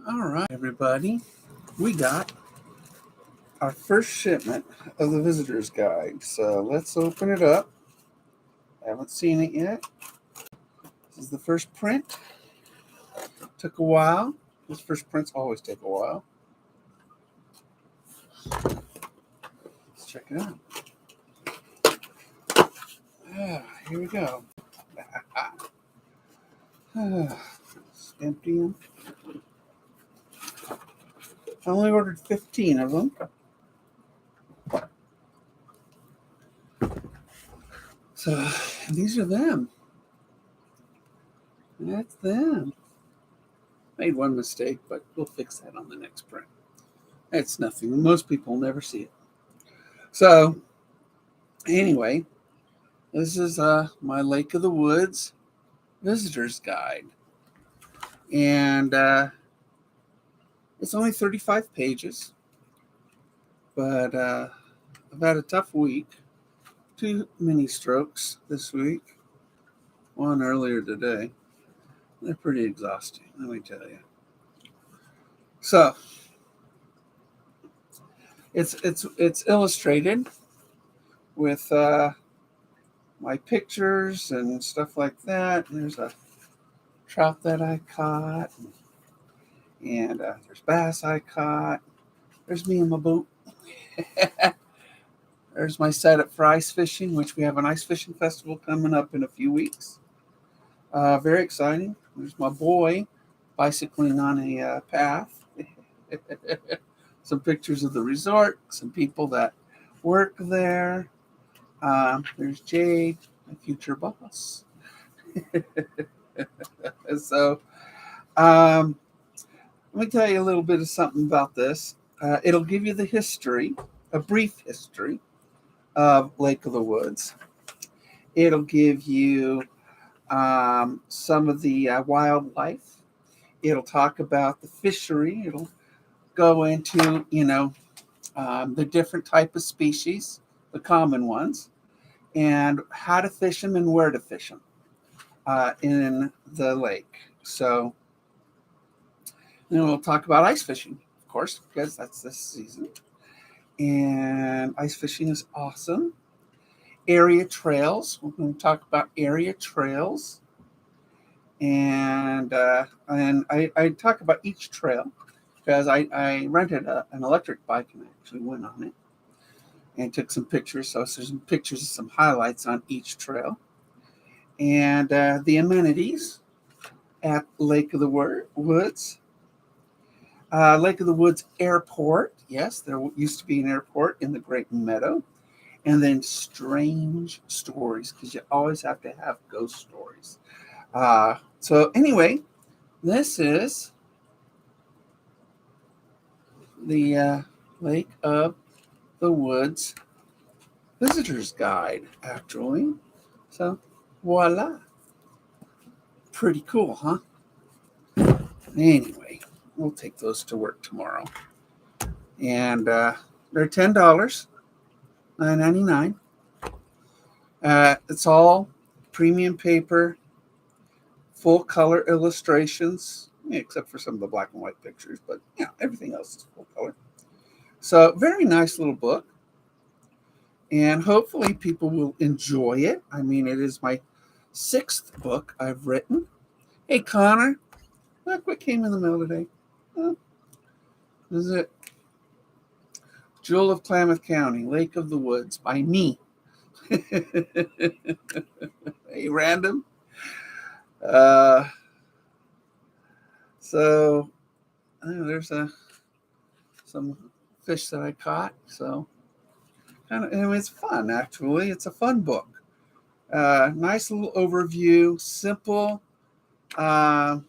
All right, everybody. We got our first shipment of the visitor's guide. So let's open it up. Haven't seen it yet. This is the first print. Took a while. Those first prints always take a while. Let's check it out. Here we go. Let's empty them. I only ordered 15 of them. So these are them. That's them. Made one mistake, but we'll fix that on the next print. It's nothing. Most people never see it. So anyway, this is my Lake of the Woods visitor's guide. And it's only 35 pages. But I've had a tough week. 2 mini strokes this week. One earlier today. They're pretty exhausting, let me tell you. So it's illustrated with my pictures and stuff like that. There's a trout that I caught, and there's bass I caught. There's me in my boat. There's my setup for ice fishing, which we have an ice fishing festival coming up in a few weeks. Very exciting. There's my boy bicycling on a path. Some pictures of the resort, some people that work there. There's Jade, my future boss. So, let me tell you a little bit of something about this. It'll give you the history, a brief history of Lake of the Woods. It'll give you some of the wildlife. It'll talk about the fishery. It'll go into, the different type of species, the common ones, and how to fish them and where to fish them in the lake. So then we'll talk about ice fishing, of course, because that's this season. And ice fishing is awesome. Area trails. We're going to talk about area trails. And I talk about each trail because I rented an electric bike and I actually went on it and took some pictures. So there's some pictures of some highlights on each trail. And the amenities at Lake of the Woods. Lake of the Woods Airport. Yes, there used to be an airport in the Great Meadow. And then strange stories, because you always have to have ghost stories. So anyway, this is the Lake of the Woods Visitor's Guide, actually. So voila. Pretty cool, huh? Anyway, we'll take those to work tomorrow. And they're $10, $9.99. It's all premium paper, full color illustrations, except for some of the black and white pictures, but everything else is full color. So very nice little book. And hopefully people will enjoy it. I mean, it is my 6th book I've written. Hey, Connor, look what came in the mail today. This is it. Jewel of Klamath County, Lake of the Woods by me. Hey, random. So there's some fish that I caught. So it's fun, actually. It's a fun book. Nice little overview, simple. Nice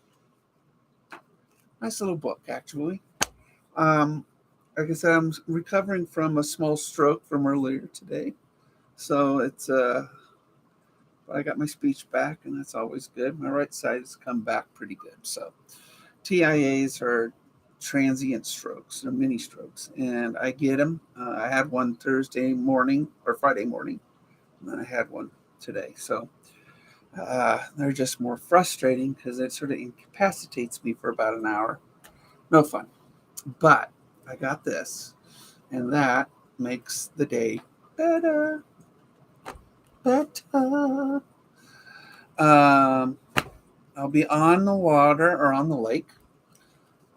little book, actually. Like I said, I'm recovering from a small stroke from earlier today. So it's I got my speech back, and that's always good. My right side has come back pretty good. So TIAs are transient strokes, or mini strokes, and I get them. I had one Thursday morning or Friday morning, and then I had one today. So they're just more frustrating because it sort of incapacitates me for about an hour. No fun. But I got this, and that makes the day better. Better. Um, I'll be on the water or on the lake,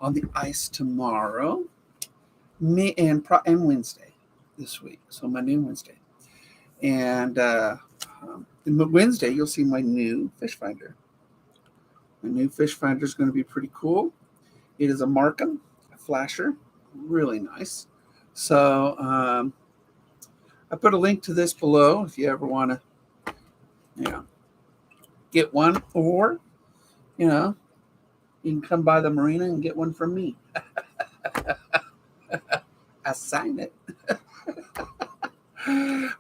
on the ice tomorrow, and Wednesday this week. So Monday and Wednesday, and Wednesday you'll see my new fish finder. My new fish finder is going to be pretty cool. It is a Markham, a flasher, really nice. So I put a link to this below if you ever want to, you know, get one, or you know, you can come by the marina and get one from me. I sign it.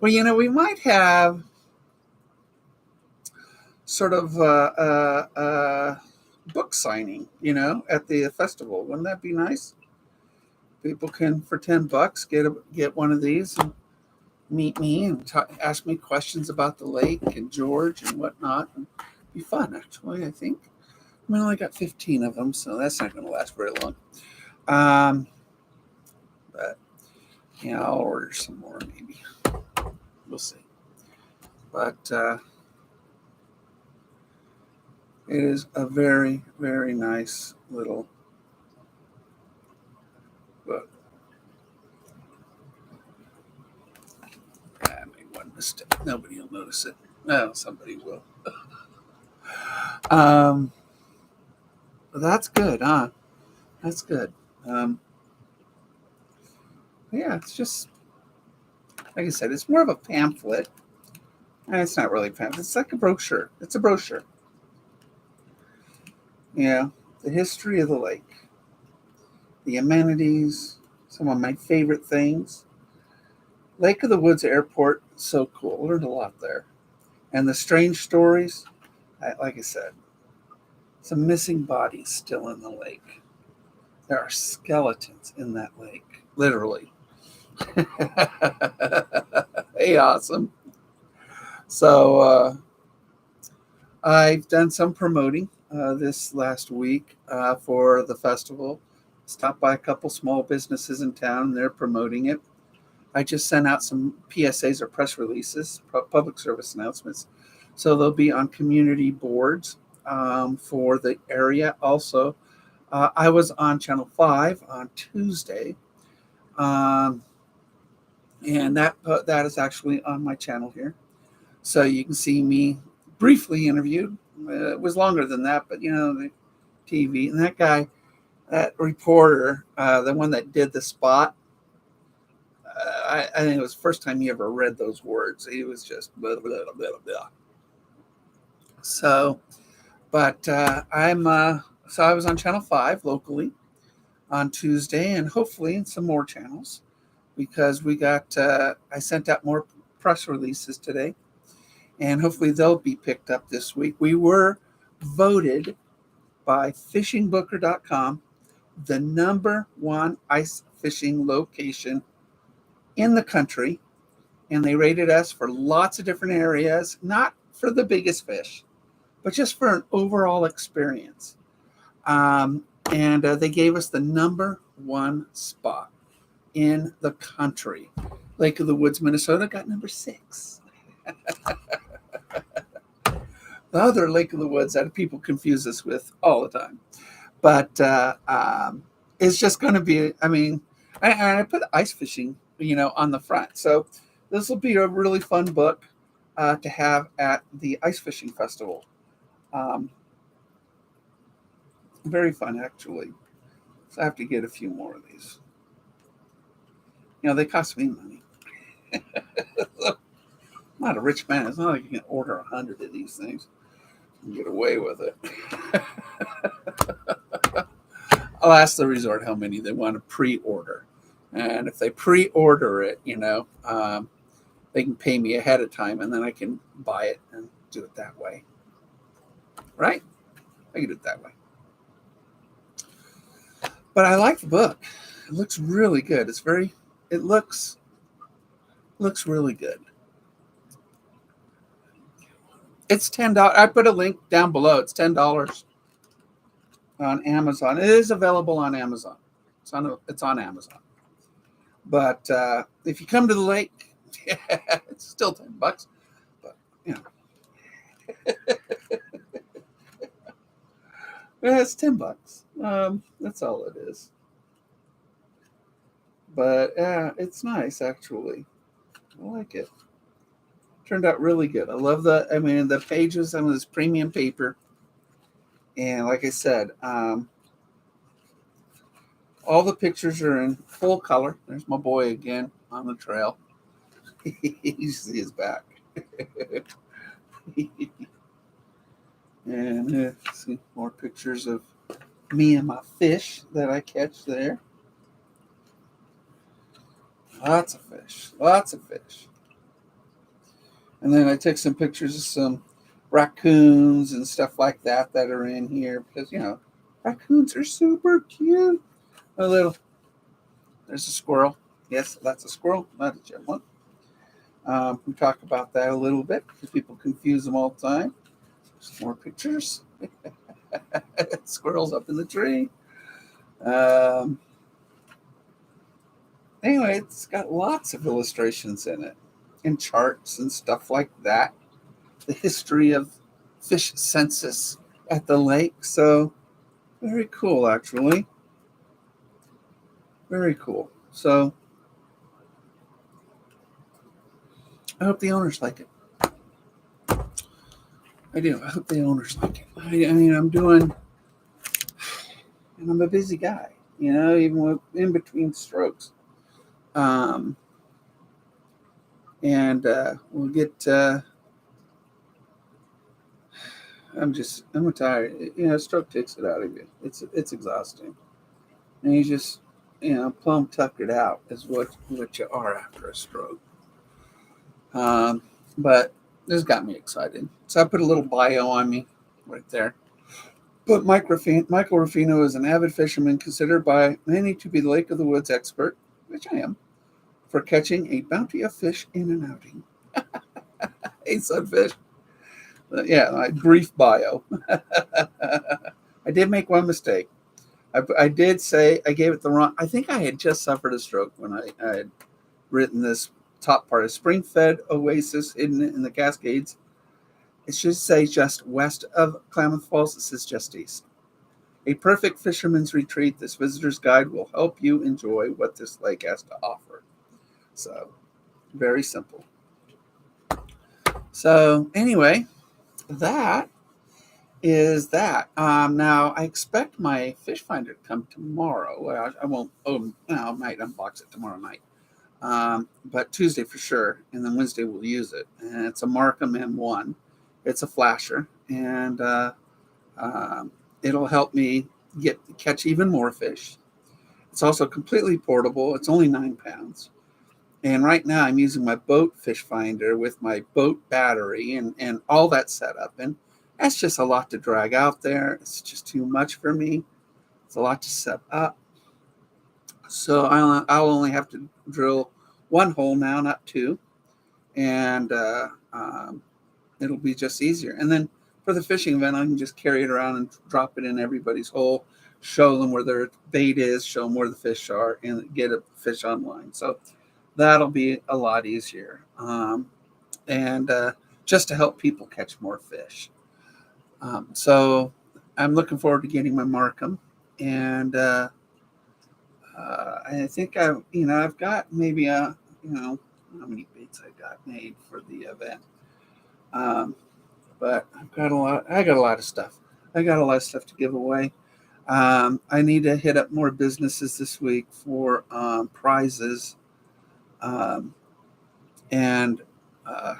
Well, we might have sort of a book signing, at the festival. Wouldn't that be nice? People can, for $10, get one of these and meet me and ask me questions about the lake and George and whatnot. And be fun, actually. I think. I only got 15 of them, so that's not going to last very long. But I'll order some more maybe. We'll see. But it is a very, very nice little book. I made one mistake. Nobody will notice it. Well, somebody will. That's good, huh? That's good. Yeah, it's just, like I said, it's more of a pamphlet. It's not really a pamphlet. It's like a brochure. It's a brochure. The history of the lake, the amenities, some of my favorite things. Lake of the Woods Airport, so cool. Learned a lot there. And the strange stories, like I said, some missing bodies still in the lake. There are skeletons in that lake, literally. Hey, awesome. So I've done some promoting this last week for the festival. Stopped by a couple small businesses in town, and they're promoting it. I just sent out some PSAs or press releases, public service announcements. So they'll be on community boards for the area. Also, I was on Channel 5 on Tuesday, and that is actually on my channel here. So you can see me briefly interviewed. It was longer than that, but the TV. And that guy, that reporter, the one that did the spot, I think it was the first time he ever read those words. He was just blah, blah, blah, blah, blah. So, but so I was on Channel 5 locally on Tuesday, and hopefully in some more channels, because I sent out more press releases today, and hopefully they'll be picked up this week. We were voted by fishingbooker.com the #1 ice fishing location in the country, and they rated us for lots of different areas, not for the biggest fish, but just for an overall experience. And they gave us the #1 spot in the country. Lake of the Woods, Minnesota got #6. The other Lake of the Woods that people confuse us with all the time. But it's just going to be, I put ice fishing, on the front. So this will be a really fun book to have at the ice fishing festival. Very fun, actually. So I have to get a few more of these. They cost me money. I'm not a rich man. It's not like you can order 100 of these things and get away with it. I'll ask the resort how many they want to pre-order. And if they pre-order it, they can pay me ahead of time, and then I can buy it and do it that way. Right? I can do it that way. But I like the book. It looks really good. It looks really good. It's $10. I put a link down below. It's $10. on Amazon. It is available on Amazon. It's on Amazon. But if you come to the lake, it's still $10. But you know, it's $10. That's all it is. But it's nice actually. I like it. Turned out really good. I love the pages. This premium paper, and like I said, all the pictures are in full color. There's my boy again on the trail. You see his back. And see more pictures of me and my fish that I catch there. Lots of fish. Lots of fish. And then I took some pictures of some raccoons and stuff like that are in here because, raccoons are super cute. There's a squirrel. Yes, that's a squirrel, not a chipmunk. We talk about that a little bit because people confuse them all the time. Some more pictures. Squirrels up in the tree. Anyway, it's got lots of illustrations in it and charts and stuff like that. The history of fish census at the lake. So very cool, actually. Very cool. So I hope the owners like it. I do. I hope the owners like it. I'm a busy guy, even in between strokes. And we'll get. I'm tired. Stroke takes it out of you. It's exhausting, and you just, plumb tuckered out is what you are after a stroke. But this got me excited, so I put a little bio on me right there. But Michael Ruffino is an avid fisherman considered by many to be the Lake of the Woods expert, which I am, for catching a bounty of fish in an outing. Hey, sunfish. My brief bio. I did make one mistake. I did say I gave it the wrong. I think I had just suffered a stroke when I had written this top part of spring-fed oasis hidden in the Cascades. It should say just west of Klamath Falls. It says just east. A perfect fisherman's retreat. This visitor's guide will help you enjoy what this lake has to offer. So, very simple. So, anyway, that is that. Now, I expect my fish finder to come tomorrow. Well, I won't. I might unbox it tomorrow night. But Tuesday for sure, and then Wednesday we'll use it. And it's a Markham M1. It's a flasher, and it'll help me catch even more fish. It's also completely portable. It's only 9 pounds. And right now I'm using my boat fish finder with my boat battery and all that set up. And that's just a lot to drag out there. It's just too much for me. It's a lot to set up. So I'll only have to drill one hole now, not two. And it'll be just easier. And then for the fishing event, I can just carry it around and drop it in everybody's hole, show them where their bait is, show them where the fish are, and get a fish online. So that'll be a lot easier. And just to help people catch more fish. So I'm looking forward to getting my Markham. And I think I've got maybe how many baits I got made for the event. But I got a lot of stuff. I got a lot of stuff to give away. I need to hit up more businesses this week for prizes. And I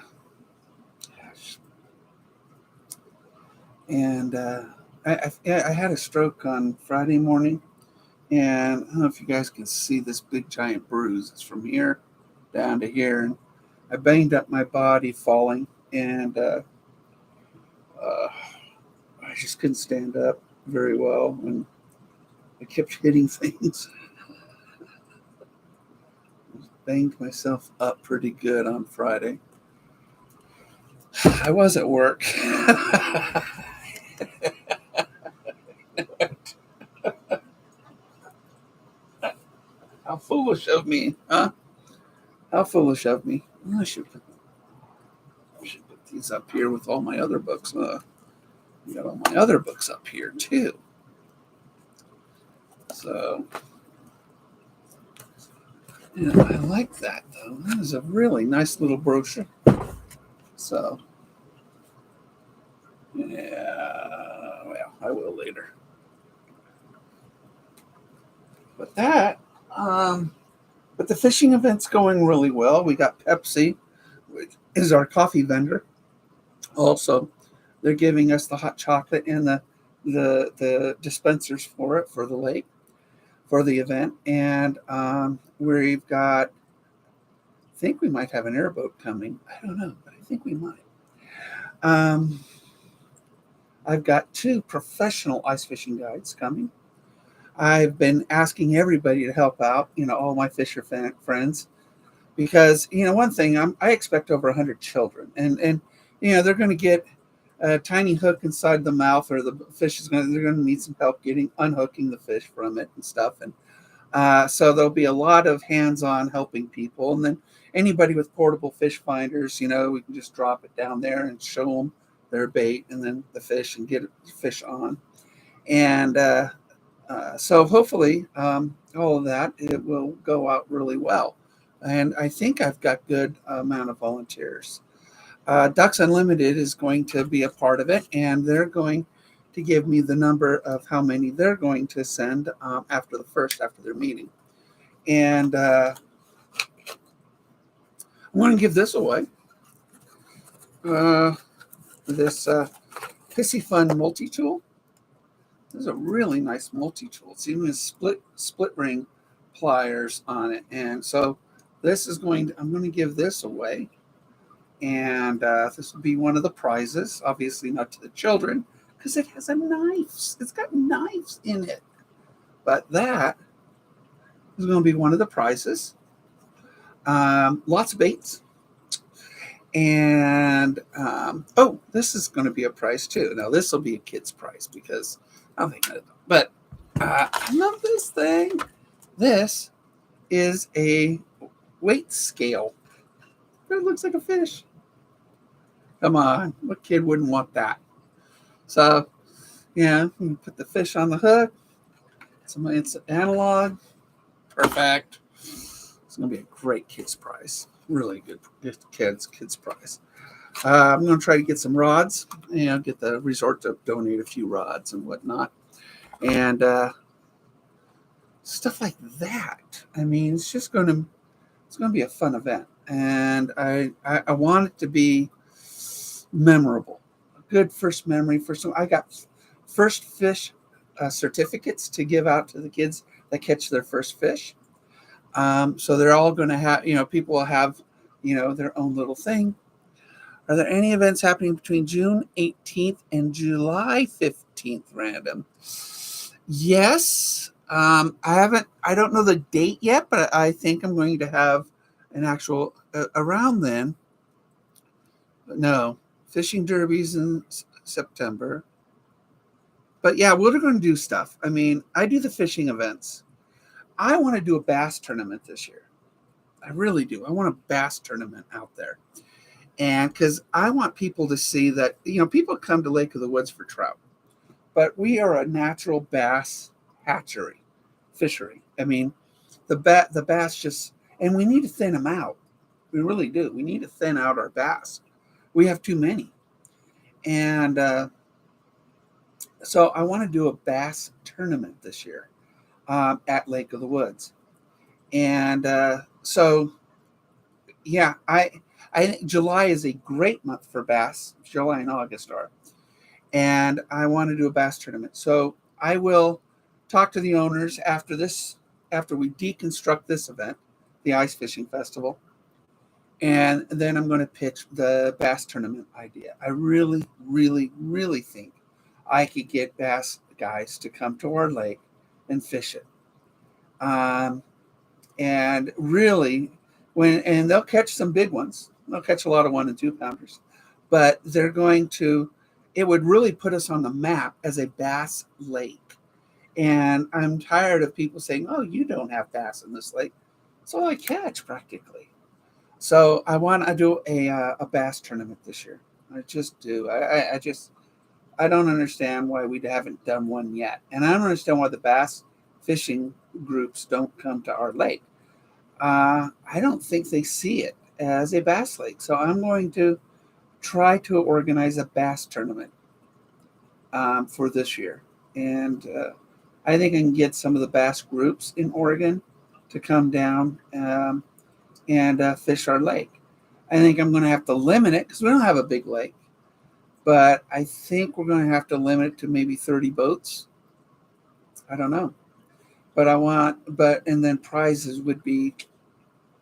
had a stroke on Friday morning, and I don't know if you guys can see this big giant bruise. It's from here down to here, and I banged up my body falling, and I just couldn't stand up very well, and I kept hitting things. Banged myself up pretty good on Friday. I was at work. foolish of me, huh? How foolish of me. I should put these up here with all my other books. I got all my other books up here too. So, yeah, I like that though. That is a really nice little brochure. So, yeah, well, I will later. But but the fishing event's going really well. We got Pepsi, which is our coffee vendor. Also, they're giving us the hot chocolate and the dispensers for it for the lake for the event, and we've got. I think we might have an airboat coming. I don't know, but I think we might. Um, I've got 2 professional ice fishing guides coming. I've been asking everybody to help out. All my fisher friends, because one thing I expect over 100 children, and they're going to get a tiny hook inside the mouth, or the fish they're going to need some help unhooking the fish from it and stuff, and so there'll be a lot of hands-on helping people, and then anybody with portable fish finders, we can just drop it down there and show them their bait and then the fish and get the fish on, and so hopefully all of that, it will go out really well. And I think I've got good amount of volunteers. Ducks Unlimited is going to be a part of it, and they're going to give me the number of how many they're going to send after their meeting. And I'm going to give this away. This Pissy Fun multi-tool. This is a really nice multi-tool. It's even a split ring pliers on it. And so this is I'm going to give this away. And this will be one of the prizes, obviously not to the children, because it has a knife. It's got knives in it. But that is going to be one of the prizes. Lots of baits. And, this is going to be a prize too. Now, this will be a kid's prize because I don't think I know. But I love this thing. This is a weight scale. It looks like a fish. Come on. What kid wouldn't want that? So, you put the fish on the hook. It's an analog. Perfect. It's going to be a great kid's prize. Really good kids prize. I'm going to try to get some rods, get the resort to donate a few rods and whatnot. And stuff like that. I mean, it's going to be a fun event. And I want it to be memorable. A good first memory. I got first fish certificates to give out to the kids that catch their first fish. So they're all going to have, people will have, their own little thing. Are there any events happening between June 18th and July 15th random? Yes. I don't know the date yet, but I think I'm going to have an actual around then. But no, fishing derbies in September. But yeah, we're going to do stuff. I mean, I do the fishing events. I want to do a bass tournament this year. I really do. I want a bass tournament out there. And because I want people to see that, people come to Lake of the Woods for trout, but we are a natural bass fishery. I mean, the bass and we need to thin them out. We really do. We need to thin out our bass. We have too many. And so I want to do a bass tournament this year at Lake of the Woods. And so, yeah, I think July is a great month for bass. July and August are. And I want to do a bass tournament. So I will talk to the owners after we deconstruct this event, the Ice Fishing Festival. And then I'm going to pitch the bass tournament idea. I really, really, really think I could get bass guys to come to our lake and fish it. And really, and they'll catch some big ones. They'll catch a lot of 1 and 2 pounders, but it would really put us on the map as a bass lake. And I'm tired of people saying, "Oh, you don't have bass in this lake." That's all I catch practically. So I want to do a bass tournament this year. I just do. I don't understand why we haven't done one yet, and I don't understand why the bass fishing groups don't come to our lake. I don't think they see it as a bass lake. So I'm going to try to organize a bass tournament for this year, and I think I can get some of the bass groups in Oregon to come down and fish our lake. I think I'm going to have to limit it because we don't have a big lake, but I think we're going to have to limit it to maybe 30 boats. I don't know, but and then prizes would be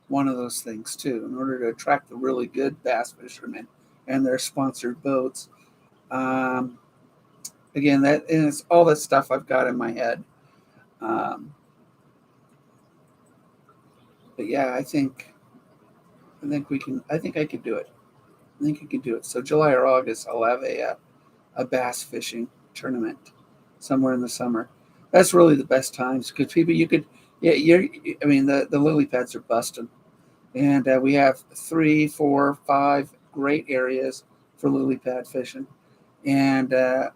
one of those things too, in order to attract the really good bass fishermen and their sponsored boats. Um, Again, that and it's all that stuff I've got in my head. Um, but yeah, I think we can. I think I could do it. I think I could do it. So July or August, I'll have a bass fishing tournament somewhere in the summer. That's really the best times because people you could yeah you're I mean the lily pads are busting, and we have 3, 4, 5 great areas for lily pad fishing, and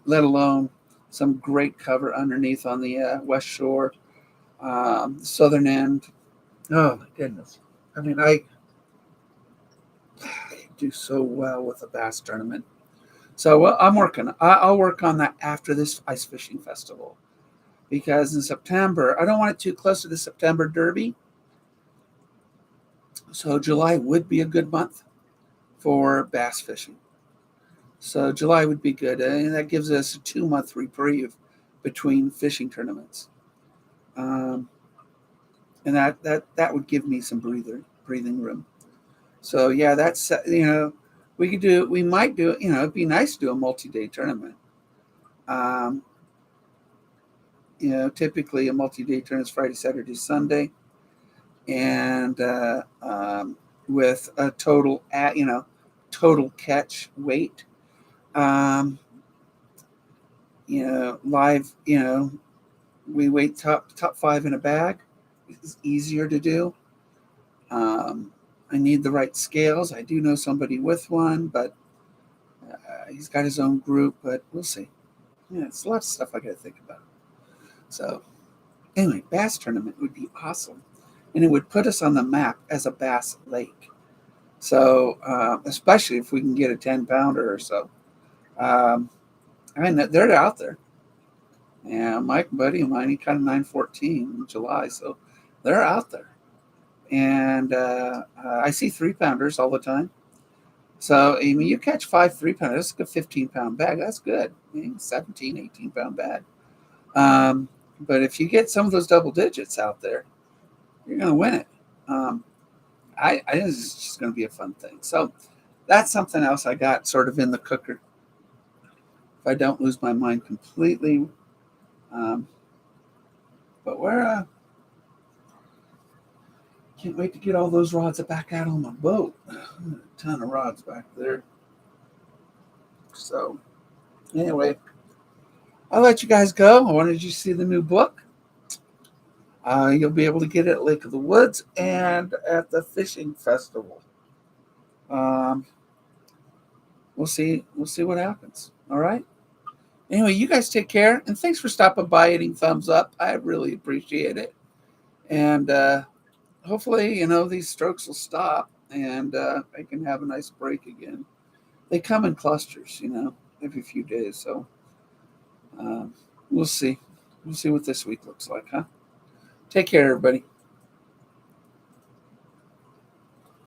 let alone some great cover underneath on the west shore, southern end. Oh my goodness! I mean, I do so well with a bass tournament. So well, I'm working. I'll work on that after this ice fishing festival because in September I don't want it too close to the September Derby. So July would be a good month for bass fishing. So July would be good, and that gives us a 2 month reprieve between fishing tournaments, um, and that would give me some breathing room. So yeah, that's we could do we might do it'd be nice to do a multi-day tournament. Um, typically a multi-day tournament is Friday, Saturday, Sunday, and with a total catch weight. Um, live. We weight top five in a bag. It's easier to do. Um, I need the right scales. I do know somebody with one, but he's got his own group. But we'll see. Yeah, it's a lot of stuff I got to think about. So anyway, bass tournament would be awesome, and it would put us on the map as a bass lake. So especially if we can get a 10 pounder or so. Um, I mean they're out there. Yeah, Mike, buddy of mine, he caught a 914 in July, so they're out there. And I see 3 pounders all the time. So, I mean, you catch 5 3 pounders, that's a 15 pound bag. That's good. I mean, 17, 18 pound bag. But if you get some of those double digits out there, you're going to win it. Um, I think this is just going to be a fun thing. So, that's something else I got sort of in the cooker. If I don't lose my mind completely. Um, but we're can't wait to get all those rods back out on my boat. A ton of rods back there. So, anyway, I'll let you guys go. I wanted you to see the new book. You'll be able to get it at Lake of the Woods and at the fishing festival. Um, we'll see. We'll see what happens. All right. Anyway, you guys take care, and thanks for stopping by, hitting thumbs up. I really appreciate it. And hopefully, these strokes will stop, and I can have a nice break again. They come in clusters, every few days. So we'll see. We'll see what this week looks like, huh? Take care, everybody.